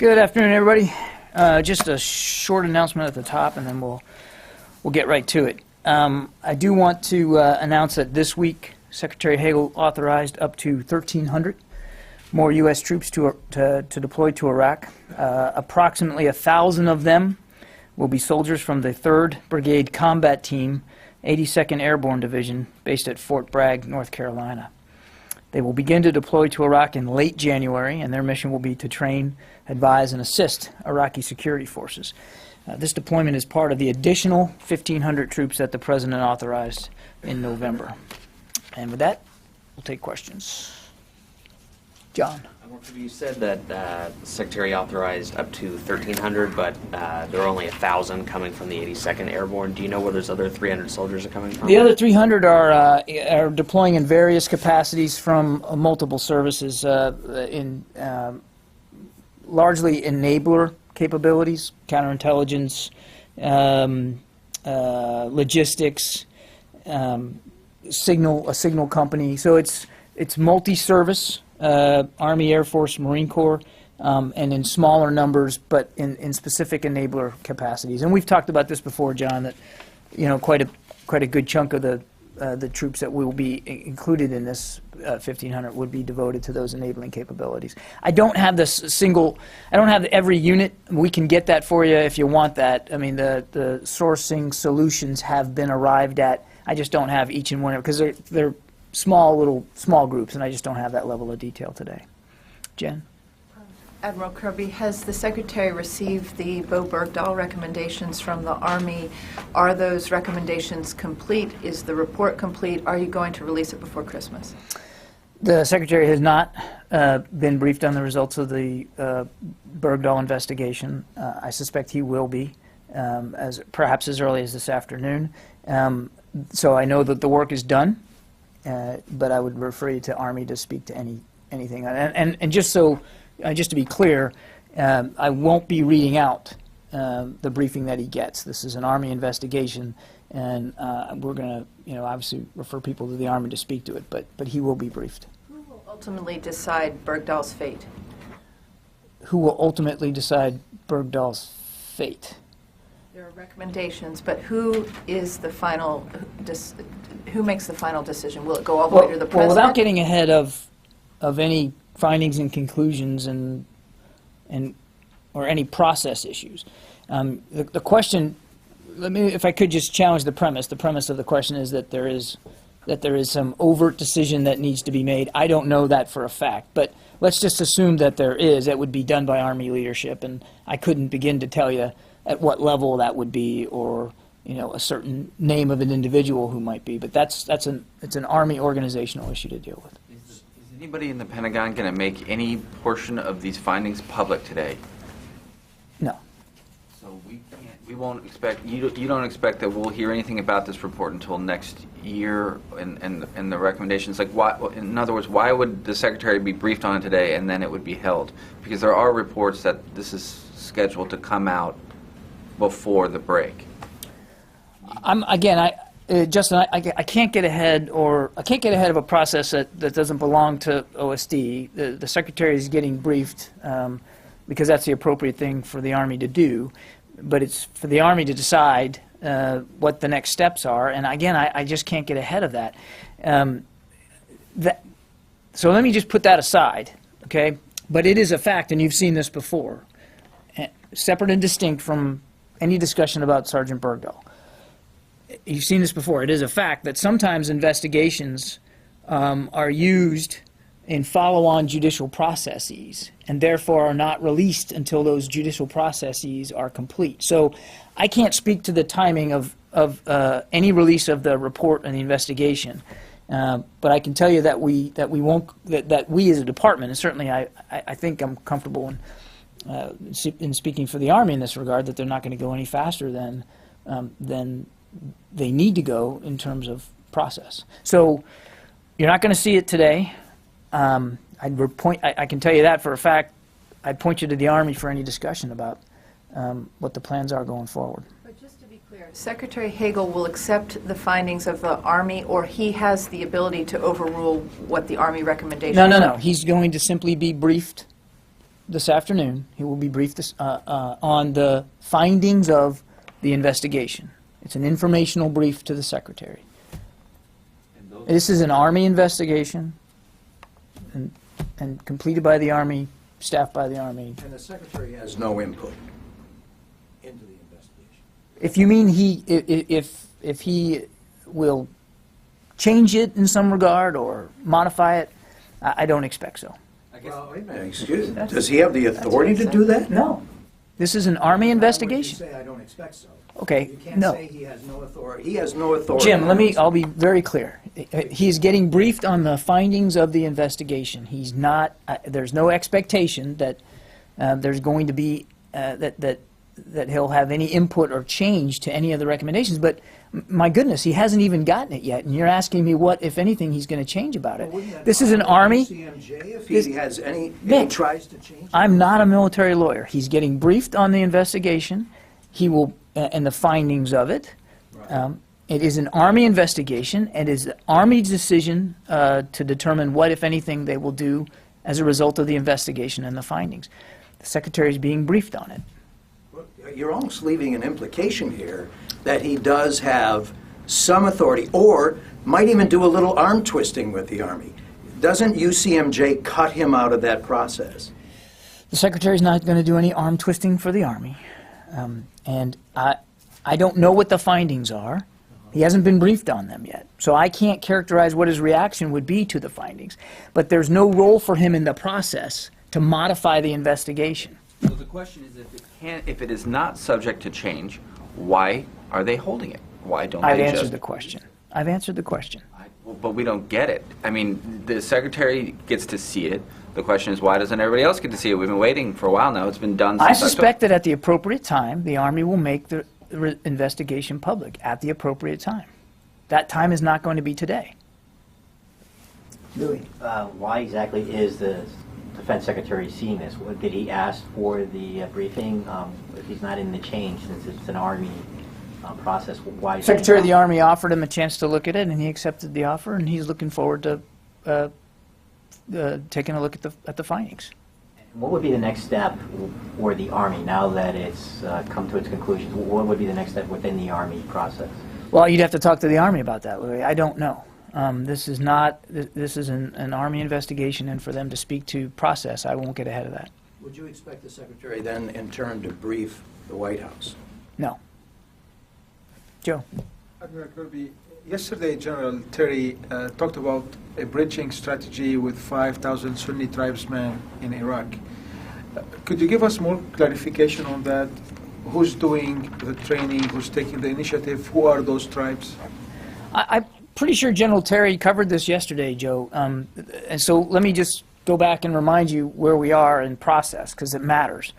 Good afternoon, everybody. Just a short announcement at the top, and then we'll get right to it. I do want to announce that this week, Secretary Hagel authorized up to 1,300 more U.S. troops to deploy to Iraq. Approximately 1,000 of them will be soldiers from the 3rd Brigade Combat Team, 82nd Airborne Division, based at Fort Bragg, North Carolina. They will begin to deploy to Iraq in late January, and their mission will be to train, advise, and assist Iraqi security forces. This deployment is part of the additional 1,500 troops that the President authorized in November. And with that, we'll take questions. John. You said that the Secretary authorized up to 1,300, but there are only 1,000 coming from the 82nd Airborne. Do you know where those other 300 soldiers are coming from? The other 300 are deploying in various capacities from multiple services, in largely enabler capabilities, counterintelligence, logistics, a signal company. So it's multi-service. Army, Air Force, Marine Corps, and in smaller numbers, but in specific enabler capacities. And we've talked about this before, John, that quite a good chunk of the troops that will be included in this 1,500 would be devoted to those enabling capabilities. I don't have I don't have every unit. We can get that for you if you want that. I mean, the sourcing solutions have been arrived at. I just don't have each and one because they're small groups, and I just don't have that level of detail today. Jen? Admiral Kirby, has the Secretary received the Bo Bergdahl recommendations from the Army? Are those recommendations complete? Is the report complete? Are you going to release it before Christmas? The Secretary has not been briefed on the results of the Bergdahl investigation. I suspect he will be, perhaps as early as this afternoon. So I know that the work is done. But I would refer you to Army to speak to anything. And just to be clear, I won't be reading out the briefing that he gets. This is an Army investigation, and we're going to, obviously refer people to the Army to speak to it. But he will be briefed. Who will ultimately decide Bergdahl's fate? Who will ultimately decide Bergdahl's fate? There are recommendations, but who is the final? Who makes the final decision? Will it go all the way to the President? Well, without getting ahead of any findings and conclusions or any process issues, the question. If I could just challenge the premise. The premise of the question is that there is some overt decision that needs to be made. I don't know that for a fact, but let's just assume that there is. That would be done by Army leadership, and I couldn't begin to tell you at what level that would be, or a certain name of an individual who might be. But it's an Army organizational issue to deal with. Is anybody in the Pentagon going to make any portion of these findings public today? No. So we won't expect you don't expect that we'll hear anything about this report until next year, and the recommendations. Like, why? In other words, why would the Secretary be briefed on it today and then it would be held? Because there are reports that this is scheduled to come out before the break. Justin, I can't get ahead of a process that doesn't belong to OSD. The Secretary is getting briefed because that's the appropriate thing for the Army to do, but it's for the Army to decide what the next steps are. And again, I just can't get ahead of that. So let me just put that aside, okay? But it is a fact, and you've seen this before, separate and distinct from any discussion about Sergeant Bergdahl. You've seen this before. It is a fact that sometimes investigations are used in follow-on judicial processes and therefore are not released until those judicial processes are complete. So I can't speak to the timing of any release of the report and the investigation, but I can tell you that we as a department, and certainly I think I'm comfortable in speaking for the Army in this regard, that they're not going to go any faster than they need to go in terms of process. So you're not going to see it today. I can tell you that for a fact. I'd point you to the Army for any discussion about what the plans are going forward. But just to be clear, Secretary Hagel will accept the findings of the Army, or he has the ability to overrule what the Army recommendations are? No. He's going to simply be briefed this afternoon. He will be briefed on the findings of the investigation. It's an informational brief to the Secretary. This is an Army investigation and completed by the Army, staffed by the Army. And the Secretary has no input into the investigation. If you mean if he will change it in some regard or modify it, I don't expect so. Well, wait a minute, excuse me. Does he have the authority to do that? No. This is an Army investigation. How would you say I don't expect so? Okay, You can't no. say he has no authority. He has no authority. Jim, I'll be very clear. He's getting briefed on the findings of the investigation. He's not, there's no expectation that there's going to be, that he'll have any input or change to any of the recommendations. But my goodness, he hasn't even gotten it yet. And you're asking me what, if anything, he's going to change about it. This is an Army. CMJ, if This- he has any, if he Nick, tries to change it. I'm not a military lawyer. He's getting briefed on the investigation. He will, and the findings of it. It is an Army investigation, and it is the Army's decision to determine what, if anything, they will do as a result of the investigation and the findings. The Secretary is being briefed on it. You're almost leaving an implication here that he does have some authority, or might even do a little arm twisting with the Army. Doesn't UCMJ cut him out of that process? The Secretary's not going to do any arm twisting for the Army. And I don't know what the findings are. He hasn't been briefed on them yet. So I can't characterize what his reaction would be to the findings. But there's no role for him in the process to modify the investigation. So the question is, if it is not subject to change, why are they holding it? Why don't I've they answered just... the question. I've answered the question. But we don't get it. I mean, the Secretary gets to see it. The question is, why doesn't everybody else get to see it? We've been waiting for a while now. It's been done since I October. suspect that at the appropriate time, the Army will make the investigation public at the appropriate time. That time is not going to be today. Louis, why exactly is the Defense Secretary seeing this? Did he ask for the briefing? If he's not in the change, since it's an Army process, why is Secretary of the that? Army offered him a chance to look at it, and he accepted the offer, and he's looking forward to taking a look at the findings. What would be the next step for the Army now that it's come to its conclusion? What would be the next step within the Army process? Well, you'd have to talk to the Army about that, Louis. I don't know. This is not. This is an Army investigation, and for them to speak to process, I won't get ahead of that. Would you expect the Secretary then, in turn, to brief the White House? No. Joe. Admiral Kirby, yesterday General Terry talked about a bridging strategy with 5,000 Sunni tribesmen in Iraq. Could you give us more clarification on that? Who's doing the training? Who's taking the initiative? Who are those tribes? I'm pretty sure General Terry covered this yesterday, Joe. And so let me just go back and remind you where we are in process, because it matters.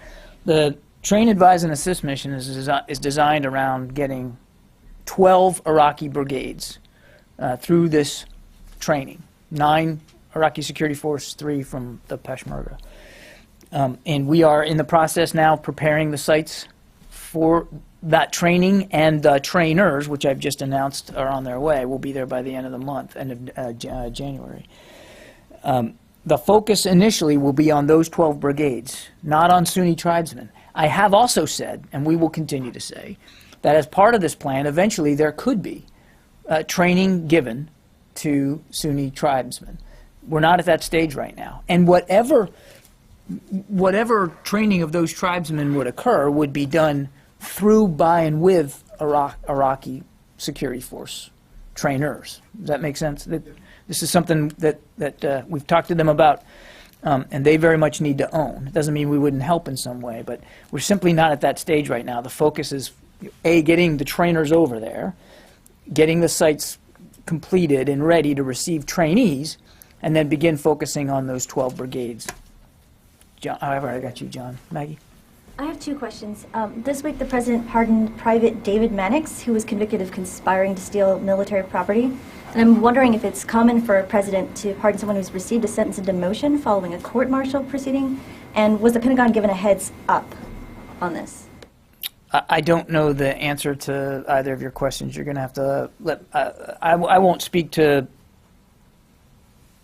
The Train, Advise, and Assist mission is designed around getting 12 Iraqi brigades through this training. 9 Iraqi Security Force, 3 from the Peshmerga. And we are in the process now preparing the sites for that training, and the trainers, which I've just announced are on their way, will be there by the end of the month, end of January. The focus initially will be on those 12 brigades, not on Sunni tribesmen. I have also said, and we will continue to say, that as part of this plan, eventually there could be training given to Sunni tribesmen. We're not at that stage right now. And whatever training of those tribesmen would occur would be done through, by, and with Iraqi security force trainers. Does that make sense? This is something that we've talked to them about, and they very much need to own. It doesn't mean we wouldn't help in some way, but we're simply not at that stage right now. The focus is, A, getting the trainers over there, getting the sites completed and ready to receive trainees, and then begin focusing on those 12 brigades. John, however, I got you, John. Maggie? I have 2 questions. This week, the President pardoned Private David Mannix, who was convicted of conspiring to steal military property. And I'm wondering if it's common for a president to pardon someone who's received a sentence of demotion following a court-martial proceeding, and was the Pentagon given a heads up on this? I don't know the answer to either of your questions. You're going to have to let. I won't speak to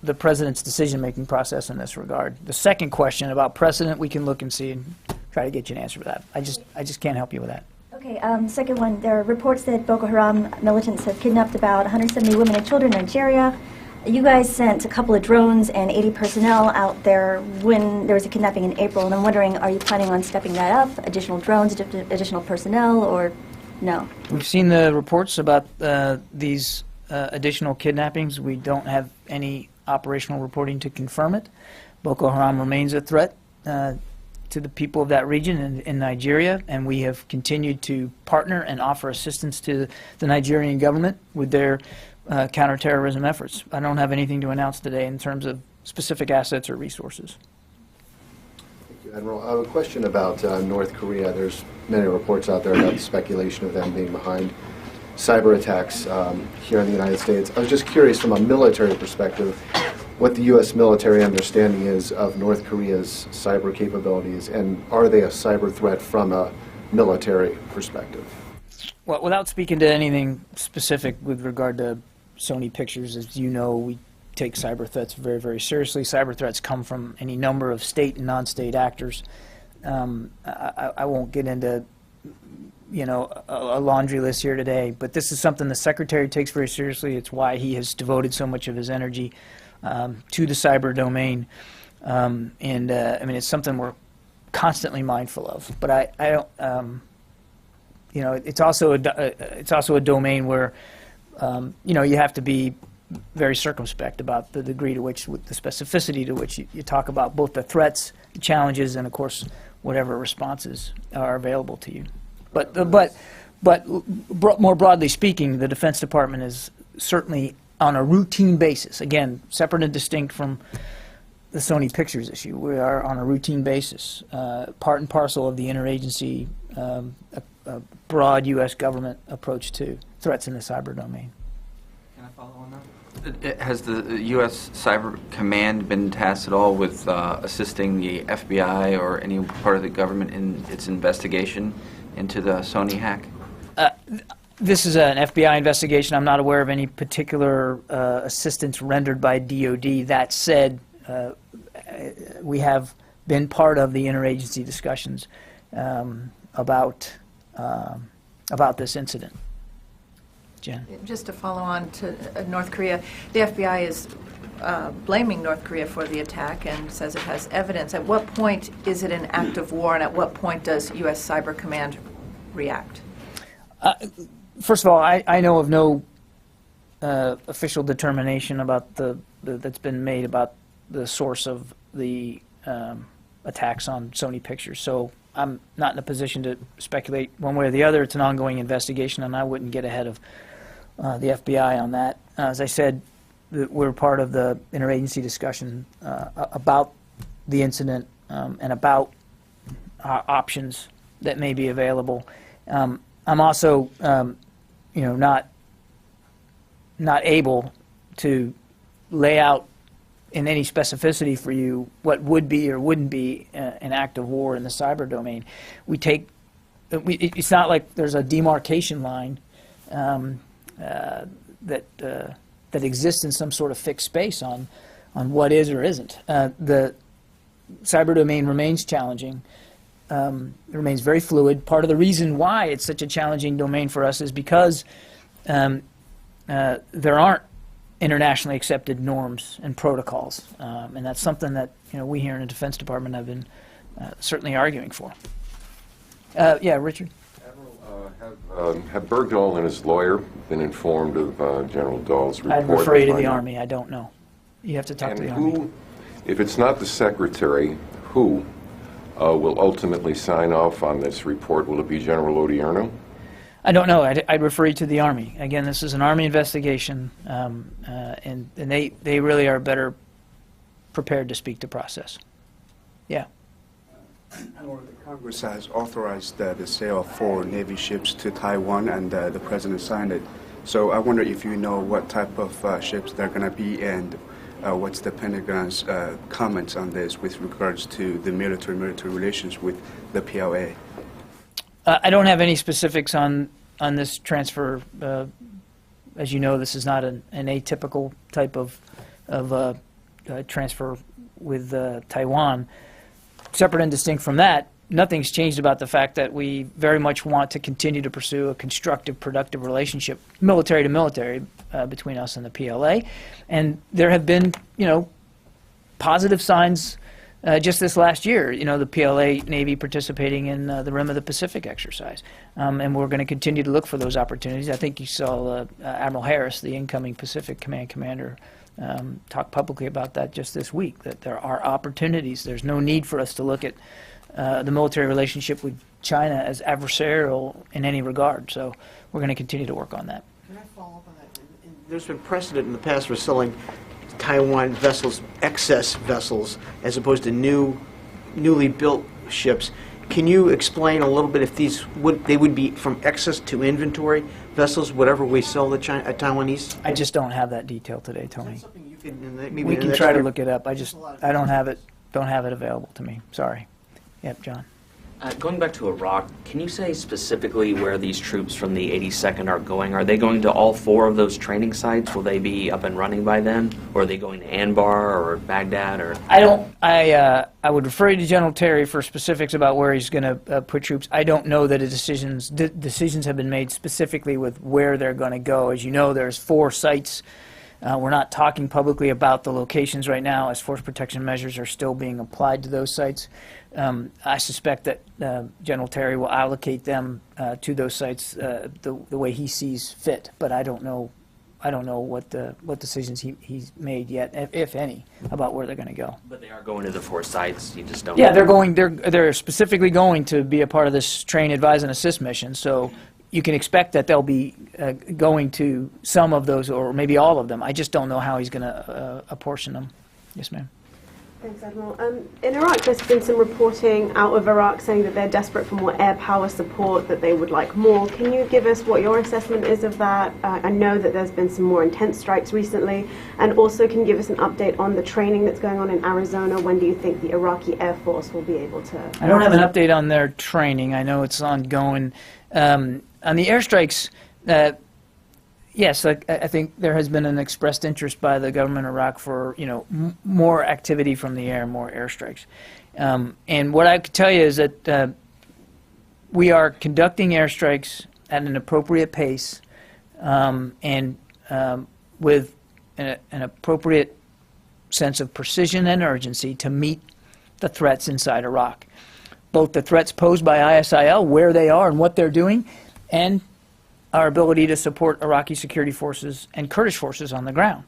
the president's decision-making process in this regard. The second question about precedent, we can look and see and try to get you an answer for that. I just can't help you with that. Okay, second one, there are reports that Boko Haram militants have kidnapped about 170 women and children in Nigeria. You guys sent a couple of drones and 80 personnel out there when there was a kidnapping in April, and I'm wondering, are you planning on stepping that up? Additional drones, additional personnel, or no? We've seen the reports about these additional kidnappings. We don't have any operational reporting to confirm it. Boko Haram remains a threat to the people of that region in Nigeria, and we have continued to partner and offer assistance to the Nigerian government with their counterterrorism efforts. I don't have anything to announce today in terms of specific assets or resources. Thank you, Admiral. I have a question about North Korea. There's many reports out there about the speculation of them being behind cyber attacks here in the United States. I was just curious from a military perspective what the U.S. military understanding is of North Korea's cyber capabilities, and are they a cyber threat from a military perspective? Well, without speaking to anything specific with regard to Sony Pictures, as you know, we take cyber threats very, very seriously. Cyber threats come from any number of state and non-state actors. I won't get into, you know, a laundry list here today, but this is something the Secretary takes very seriously. It's why he has devoted so much of his energy to the cyber domain. I mean, it's something we're constantly mindful of. But I don't, you know, it's also a domain where, you know, you have to be very circumspect about the degree to which, with the specificity to which you talk about both the threats, the challenges, and of course, whatever responses are available to you. But more broadly speaking, the Defense Department is certainly on a routine basis, again, separate and distinct from the Sony Pictures issue. We are on a routine basis, part and parcel of the interagency, a broad U.S. government approach to threats in the cyber domain. Can I follow on that? Has the U.S. Cyber Command been tasked at all with assisting the FBI or any part of the government in its investigation into the Sony hack? This is an FBI investigation. I'm not aware of any particular assistance rendered by DOD. That said, we have been part of the interagency discussions about this incident. Jen? Just to follow on to North Korea, the FBI is blaming North Korea for the attack and says it has evidence. At what point is it an act of war, and at what point does U.S. Cyber Command react? First of all, I know of no official determination about that's been made about the source of the attacks on Sony Pictures. So I'm not in a position to speculate one way or the other. It's an ongoing investigation, and I wouldn't get ahead of the FBI on that. As I said, we're part of the interagency discussion about the incident and about options that may be available. I'm also, you know, not able to lay out in any specificity for you what would be or wouldn't be an act of war in the cyber domain. It's not like there's a demarcation line that exists in some sort of fixed space on what is or isn't. The cyber domain remains challenging. It remains very fluid. Part of the reason why it's such a challenging domain for us is because there aren't internationally accepted norms and protocols, and that's something that, you know, we here in the Defense Department have been certainly arguing for. Yeah, Richard. Admiral, have Bergdahl and his lawyer been informed of General Dahl's report? I'd refer you to the Army. I don't know. You have to talk to the Army. If it's not the Secretary, who will ultimately sign off on this report? Will it be General Odierno? I don't know. I'd refer you to the Army. Again, this is an Army investigation, and they really are better prepared to speak to process. Yeah. The Congress has authorized the sale of 4 Navy ships to Taiwan, and the President signed it. So I wonder if you know what type of ships they're going to be, and what's the Pentagon's comments on this with regards to the military relations with the PLA? I don't have any specifics on this transfer. As you know, this is not an atypical type of transfer with Taiwan. Separate and distinct from that, nothing's changed about the fact that we very much want to continue to pursue a constructive, productive relationship, military to military, between us and the PLA. And there have been, positive signs just this last year. The PLA Navy participating in the Rim of the Pacific exercise. And we're going to continue to look for those opportunities. I think you saw Admiral Harris, the incoming Pacific Command Commander, talk publicly about that just this week, that there are opportunities. There's no need for us to look at the military relationship with China as adversarial in any regard. So we're going to continue to work on that. Can I follow up on that? There's been precedent in the past for selling Taiwan vessels, excess vessels, as opposed to newly built ships. Can you explain a little bit if they would be from excess to inventory vessels, whatever we sell the Taiwanese? I just don't have that detail today, Tony. Is that something you can, maybe We in the can next try to year? look it up. I don't have it available to me. Sorry. Yep, John. Going back to Iraq, can you say specifically where these troops from the 82nd are going? Are they going to all 4 of those training sites? Will they be up and running by then? Or are they going to Anbar or Baghdad? Or I would refer you to General Terry for specifics about where he's going to put troops. I don't know that decisions have been made specifically with where they're going to go. As you know, there's 4 sites. We're not talking publicly about the locations right now, as force protection measures are still being applied to those sites. I suspect that General Terry will allocate them to those sites the way he sees fit, but I don't know what decisions he's made yet, if any, about where they're going to go. But they are going to the 4 sites. You just don't. Yeah, they're specifically going to be a part of this train, advise, and assist mission. So you can expect that they'll be going to some of those, or maybe all of them. I just don't know how he's going to apportion them. Yes, ma'am. Thanks, Admiral. In Iraq, there's been some reporting out of Iraq saying that they're desperate for more air power support, that they would like more. Can you give us what your assessment is of that? I know that there's been some more intense strikes recently. And also, can you give us an update on the training that's going on in Arizona? When do you think the Iraqi Air Force will be able to... I don't have an update on their training. I know it's ongoing. On the airstrikes, yes, I think there has been an expressed interest by the government of Iraq for more activity from the air, more airstrikes. And what I could tell you is that we are conducting airstrikes at an appropriate pace and with an appropriate sense of precision and urgency to meet the threats inside Iraq. Both the threats posed by ISIL, where they are and what they're doing, and our ability to support Iraqi security forces and Kurdish forces on the ground.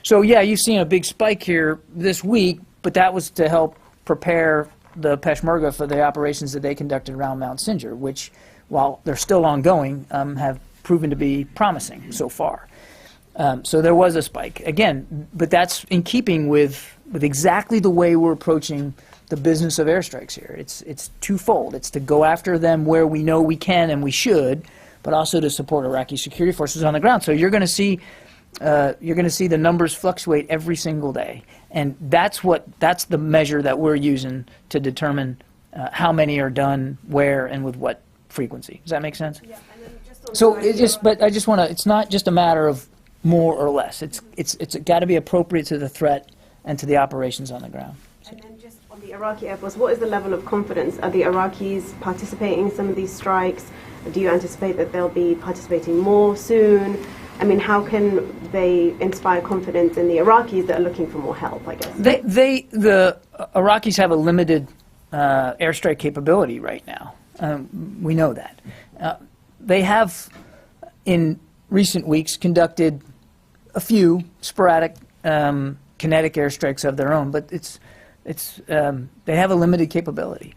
So yeah, you've seen a big spike here this week, but that was to help prepare the Peshmerga for the operations that they conducted around Mount Sinjar, which, while they're still ongoing, have proven to be promising so far. So there was a spike. Again, but that's in keeping with exactly the way we're approaching the business of airstrikes here. It's twofold. It's to go after them where we know we can and we should, but also to support Iraqi security forces on the ground. So you're going to see the numbers fluctuate every single day, and that's the measure that we're using to determine how many are done, where, and with what frequency. Does that make sense? Yeah. And then but I just want to. It's not just a matter of more or less. It's got to be appropriate to the threat and to the operations on the ground. And then just on the Iraqi Air Force, what is the level of confidence? Are the Iraqis participating in some of these strikes? Do you anticipate that they'll be participating more soon? I mean, how can they inspire confidence in the Iraqis that are looking for more help, I guess? The Iraqis have a limited airstrike capability right now. We know that. They have, in recent weeks, conducted a few sporadic kinetic airstrikes of their own, but they have a limited capability.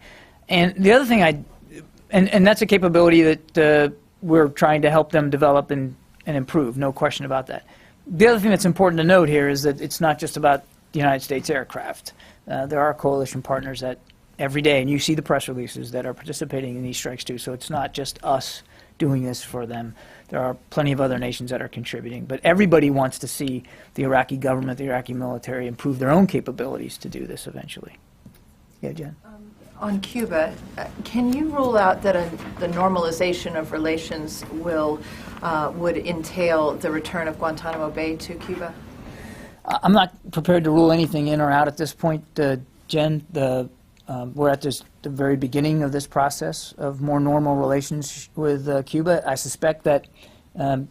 And the other thing and that's a capability that we're trying to help them develop and improve, no question about that. The other thing that's important to note here is that it's not just about the United States aircraft. There are coalition partners that every day, and you see the press releases, that are participating in these strikes too, so it's not just us doing this for them. There are plenty of other nations that are contributing, but everybody wants to see the Iraqi government, the Iraqi military improve their own capabilities to do this eventually. Yeah, Jen? On Cuba, can you rule out that the normalization of relations would entail the return of Guantanamo Bay to Cuba? I'm not prepared to rule anything in or out at this point, Jen. We're at the very beginning of this process of more normal relations with Cuba. I suspect that,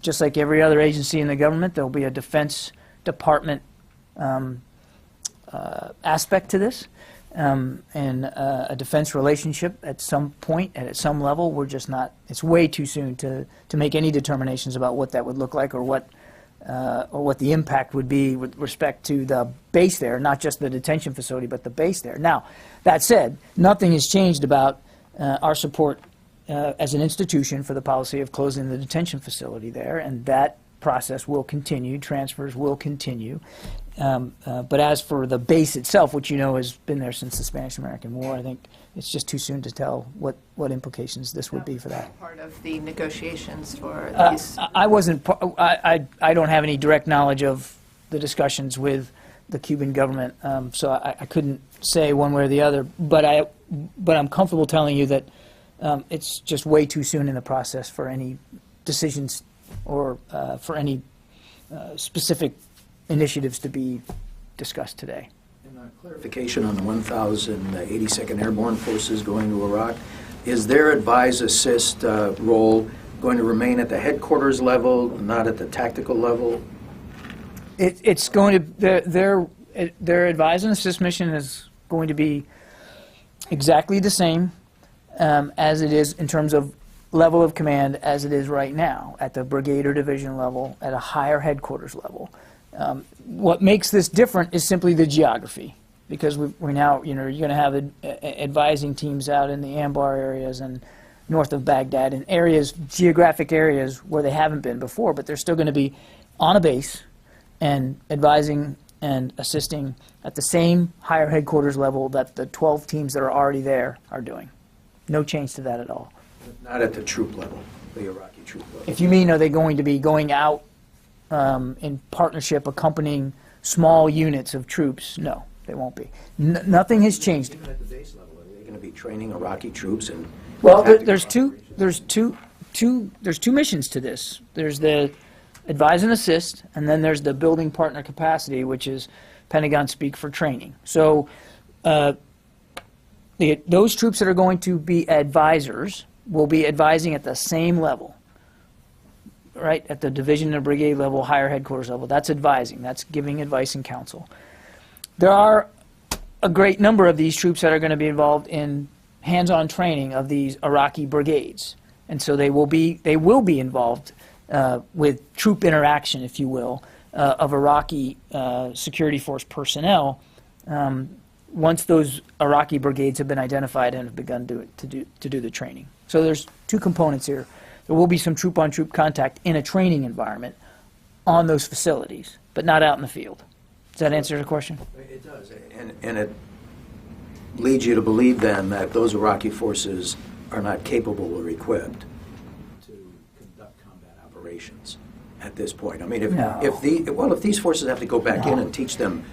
just like every other agency in the government, there will be a Defense Department aspect to this, and a defense relationship at some point and at some level. We're just not. It's way too soon to make any determinations about what that would look like or what the impact would be with respect to the base there, not just the detention facility, but the base there. Now, that said, nothing has changed about our support as an institution for the policy of closing the detention facility there, and that process will continue, transfers will continue. But as for the base itself, which you know has been there since the Spanish-American War, I think it's just too soon to tell what implications this would be for that. Part of the negotiations for these. I wasn't. I don't have any direct knowledge of the discussions with the Cuban government, so I couldn't say one way or the other. But I'm comfortable telling you that it's just way too soon in the process for any decisions or for any specific initiatives to be discussed today. And clarification on the 1,082nd Airborne Forces going to Iraq. Is their advise assist role going to remain at the headquarters level, not at the tactical level? It's going to their advise and assist mission is going to be exactly the same as it is in terms of level of command as it is right now at the brigade or division level at a higher headquarters level. What makes this different is simply the geography, because we're now, you're going to have advising teams out in the Anbar areas and north of Baghdad, in areas, geographic areas where they haven't been before, but they're still going to be on a base and advising and assisting at the same higher headquarters level that the 12 teams that are already there are doing. No change to that at all. Not at the troop level, the Iraqi troop level. If you mean, are they going to be going out in partnership, accompanying small units of troops? No, they won't be. Nothing has changed. Even at the base level, are they going to be training Iraqi troops? And well, there's two missions to this. There's the advise and assist, and then there's the building partner capacity, which is Pentagon speak for training. So those troops that are going to be advisors will be advising at the same level, right, at the division and brigade level, higher headquarters level. That's advising. That's giving advice and counsel. There are a great number of these troops that are going to be involved in hands-on training of these Iraqi brigades, and so they will be involved with troop interaction, if you will, of Iraqi security force personnel once those Iraqi brigades have been identified and have begun to do the training. So there's two components here. There will be some troop-on-troop contact in a training environment on those facilities, but not out in the field. Does that answer the question? It does, and it leads you to believe then that those Iraqi forces are not capable or equipped to conduct combat operations at this point. I mean, if these forces have to go back in and teach them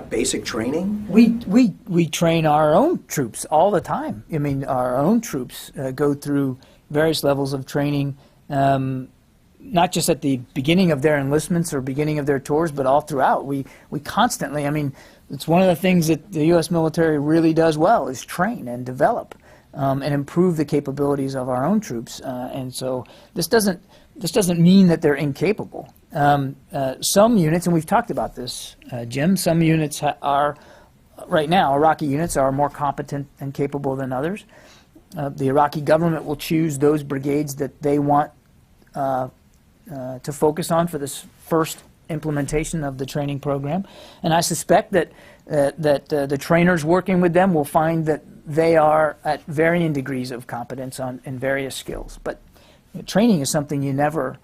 basic training? We train our own troops all the time. I mean, our own troops go through various levels of training, not just at the beginning of their enlistments or beginning of their tours, but all throughout. We constantly, I mean, it's one of the things that the U.S. military really does well is train and develop and improve the capabilities of our own troops. And so this doesn't mean that they're incapable. Some units, and we've talked about this, Jim, some units are, right now, Iraqi units are more competent and capable than others. The Iraqi government will choose those brigades that they want to focus on for this first implementation of the training program. And I suspect that the trainers working with them will find that they are at varying degrees of competence in various skills. But training is something you never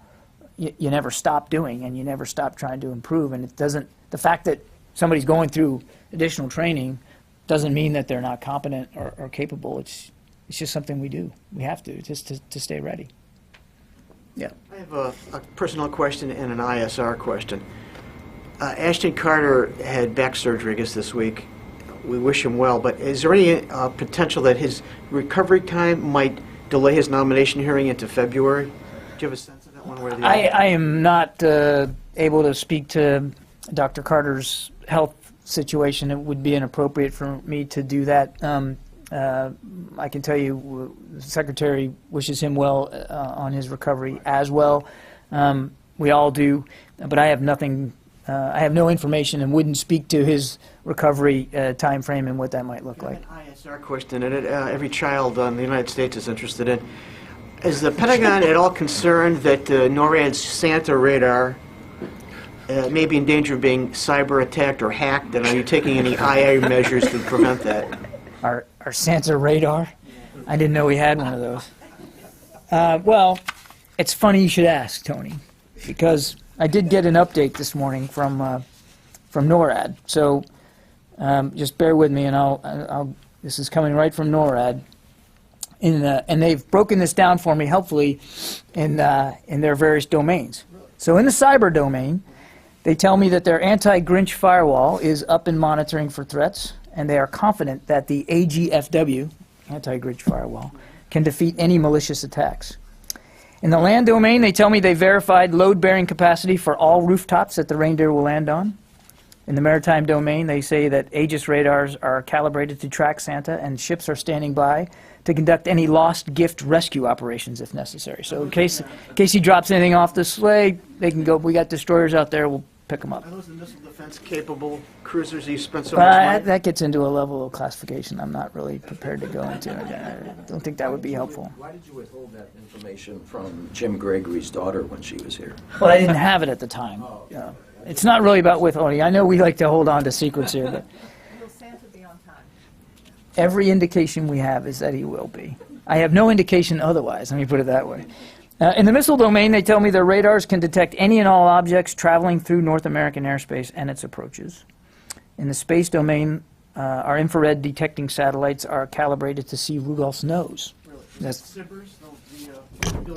stop doing, and you never stop trying to improve. And it doesn't. The fact that somebody's going through additional training doesn't mean that they're not competent or capable. It's just something we do. We have to just to stay ready. Yeah. I have a personal question and an ISR question. Ashton Carter had back surgery, I guess, this week. We wish him well, but is there any potential that his recovery time might delay his nomination hearing into February? Do you have a sense of that one way or the other? I am not able to speak to Dr. Carter's health situation, it would be inappropriate for me to do that. I can tell you the Secretary wishes him well on his recovery as well. We all do, but I have nothing, I have no information and wouldn't speak to his recovery time frame and what that might look like. An ISR question, and every child in the United States is interested in. Is the Pentagon at all concerned that NORAD's Santa radar may be in danger of being cyber attacked or hacked, and are you taking any IA measures to prevent that? Our Santa radar? I didn't know we had one of those. Well, it's funny you should ask, Tony, because I did get an update this morning from NORAD. So just bear with me, and I'll this is coming right from NORAD. And they've broken this down for me helpfully in their various domains. So in the cyber domain, they tell me that their anti-Grinch firewall is up and monitoring for threats, and they are confident that the AGFW, anti-Grinch firewall, can defeat any malicious attacks. In the land domain, they tell me they verified load-bearing capacity for all rooftops that the reindeer will land on. In the maritime domain, they say that Aegis radars are calibrated to track Santa, and ships are standing by to conduct any lost gift rescue operations if necessary. So in case he drops anything off the sleigh, they can go, we got destroyers out there, we'll pick them up. Are those the missile defense capable cruisers you spent so much money? That gets into a level of classification I'm not really prepared to go into. I don't think that would be helpful. Why did you withhold that information from Jim Gregory's daughter when she was here? Well, I didn't have it at the time. It's not really about withholding. I know we like to hold on to secrets here, but Will Santa be on time? every indication we have is that he will be. I have no indication otherwise, let me put it that way. In the missile domain, they tell me their radars can detect any and all objects traveling through North American airspace and its approaches. In the space domain, our infrared detecting satellites are calibrated to see Rudolph's nose. That's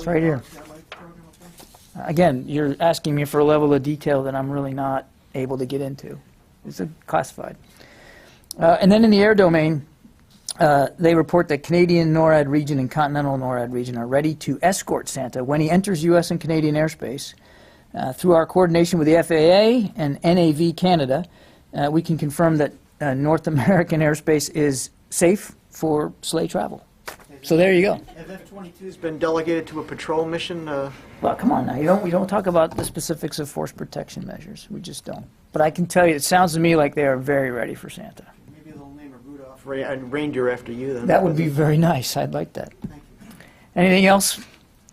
right here. Again, you're asking me for a level of detail that I'm really not able to get into. It's classified. And then in the air domain, they report that Canadian NORAD region and continental NORAD region are ready to escort Santa when he enters U.S. and Canadian airspace. Through our coordination with the FAA and NAV Canada, we can confirm that North American airspace is safe for sleigh travel. So there you go. Have F-22s been delegated to a patrol mission? Well, come on now. We don't talk about the specifics of force protection measures. We just don't. But I can tell you, it sounds to me like they are very ready for Santa. Maybe they'll name a Rudolph and reindeer after you then. That would be very nice. I'd like that. Anything else?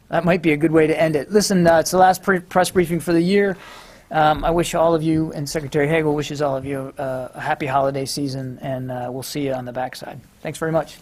That might be a good way to end it. Listen, it's the last press briefing for the year. I wish all of you, and Secretary Hagel wishes all of you a happy holiday season, and we'll see you on the backside. Thanks very much.